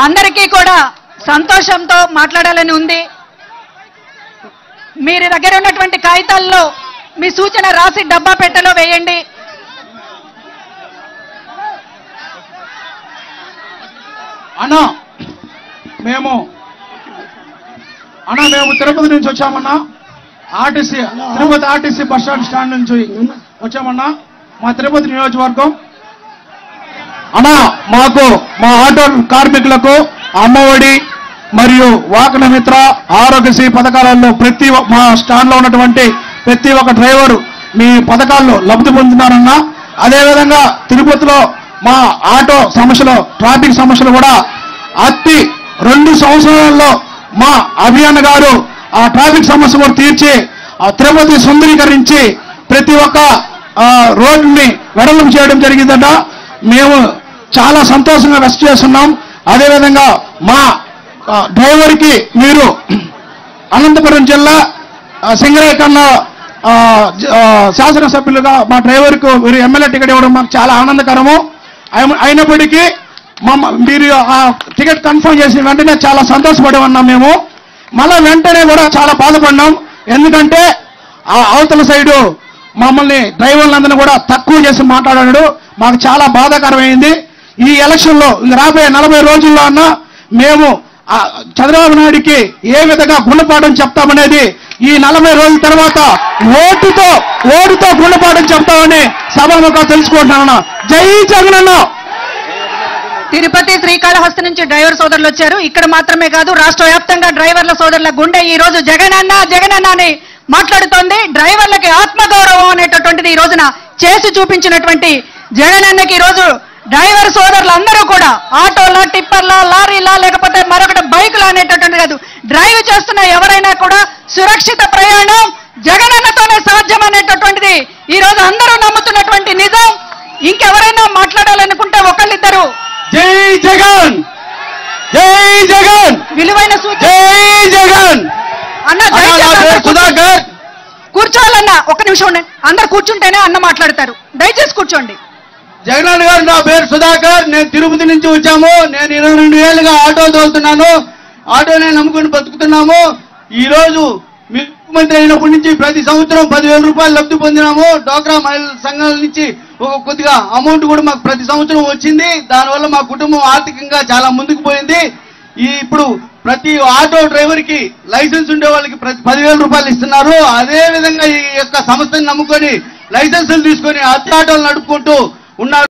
అందరికీ కూడా సంతోషంతో మాట్లాడాలని ఉంది. మీరు దగ్గర ఉన్నటువంటి కాగితాల్లో మీ సూచన రాసి డబ్బా పెట్టెలో వేయండి. అన్నా మేము తిరుపతి నుంచి వచ్చామన్నా. తిరుపతి ఆర్టీసీ బస్ స్టాండ్ నుంచి వచ్చామన్నా. మా తిరుపతి నియోజకవర్గం అన్నా. మాకు మా ఆటో కార్మికులకు అమ్మఒడి మరియు వాహన మిత్ర ఆరోగ్యశ్రీ పథకాలలో మా స్టాండ్ లో ఉన్నటువంటి ప్రతి ఒక్క డ్రైవరు మీ పథకాల్లో లబ్ధి పొందుతున్నారన్నా. అదేవిధంగా తిరుపతిలో మా ఆటో సమస్యలు, ట్రాఫిక్ సమస్యలు కూడా 2 సంవత్సరాల్లో మా అభియాన్ గారు ఆ ట్రాఫిక్ సమస్య కూడా తీర్చి ఆ తిరుపతి సుందరీకరించి ప్రతి ఒక్క రోడ్డుని వెడల్పు చేయడం జరిగిందట. మేము చాలా సంతోషంగా వ్యక్తం చేస్తున్నాం. అదేవిధంగా మా డ్రైవర్కి మీరు అనంతపురం జిల్లా సింగరేయ కన్నా శాసనసభ్యులుగా మా డ్రైవర్కు మీరు ఎమ్మెల్యే టికెట్ ఇవ్వడం మాకు చాలా ఆనందకరము. అయినప్పటికీ మీరు ఆ టికెట్ కన్ఫర్మ్ చేసిన వెంటనే చాలా సంతోషపడి ఉన్నాం. మేము మళ్ళా వెంటనే కూడా చాలా బాధపడినాం. ఎందుకంటే ఆ అవతల సైడు మమ్మల్ని డ్రైవర్లందరినీ కూడా తక్కువ చేసి మాట్లాడాడు. మాకు చాలా బాధాకరమైంది. ఈ ఎలక్షన్లో రాబోయే 40 రోజుల్లో అన్నా మేము చంద్రబాబు నాయుడికి ఏ విధంగా గుణపాఠం చెప్తామనేది ఈ 40 రోజుల తర్వాత ఓటుతో గుణపాఠం చెప్తామని సభాముఖంగా తెలుసుకుంటున్నాను. జై జగనన్న. తిరుపతి శ్రీకాళహస్తి నుంచి డ్రైవర్ సోదరులు వచ్చారు. ఇక్కడ మాత్రమే కాదు, రాష్ట్ర వ్యాప్తంగా డ్రైవర్ల సోదరుల గుండె ఈ రోజు జగనన్న జగనన్న అని మాట్లాడుతోంది. డ్రైవర్లకి ఆత్మగౌరవం అనేటటువంటిది ఈ రోజున చేసి చూపించినటువంటి జగనన్నకి ఈ రోజు డ్రైవర్ సోదరులు అందరూ కూడా ఆటోలా, టిప్పర్లా, లారీలా, లేకపోతే మరొకటి బైకులా అనేటటువంటి కాదు, డ్రైవ్ చేస్తున్న ఎవరైనా కూడా సురక్షిత ప్రయాణం జగనన్నతోనే సాధ్యం అనేటటువంటిది ఈ రోజు అందరూ నమ్ముతున్నటువంటి నిజం. ఇంకెవరైనా మాట్లాడాలనుకుంటే ఒకళ్ళిద్దరు జై జగన్, జై జగన్, విలువైన సూచన. జై జగన్ అన్న సుధాకర్ కూర్చోవాలన్నా. ఒక్క నిమిషం ఉండండి, అందరు కూర్చుంటేనే అన్న మాట్లాడతారు. దయచేసి కూర్చోండి. జగన్ గారు, నా పేరు సుధాకర్. నేను తిరుపతి నుంచి వచ్చాము. నేను 22 ఏళ్ళుగా ఆటో తోలుతున్నాను. ఆటోనే నమ్ముకుని బతుకుతున్నాము. ఈ రోజు ముఖ్యమంత్రి అయినప్పటి నుంచి ప్రతి సంవత్సరం 10,000 రూపాయలు లబ్ధి పొందినాము. డ్వాక్రా మహిళల సంఘాల నుంచి కొద్దిగా అమౌంట్ కూడా మాకు ప్రతి సంవత్సరం వచ్చింది. దానివల్ల మా కుటుంబం ఆర్థికంగా చాలా ముందుకు పోయింది. ఇప్పుడు ప్రతి ఆటో డ్రైవర్ కి లైసెన్స్ ఉండే వాళ్ళకి ప్రతి 10,000 రూపాయలు ఇస్తున్నారు. అదే విధంగా ఈ యొక్క సంస్థని నమ్ముకొని లైసెన్సులు తీసుకొని ఆటోలు నడుపుకుంటూ ఉన్నారు.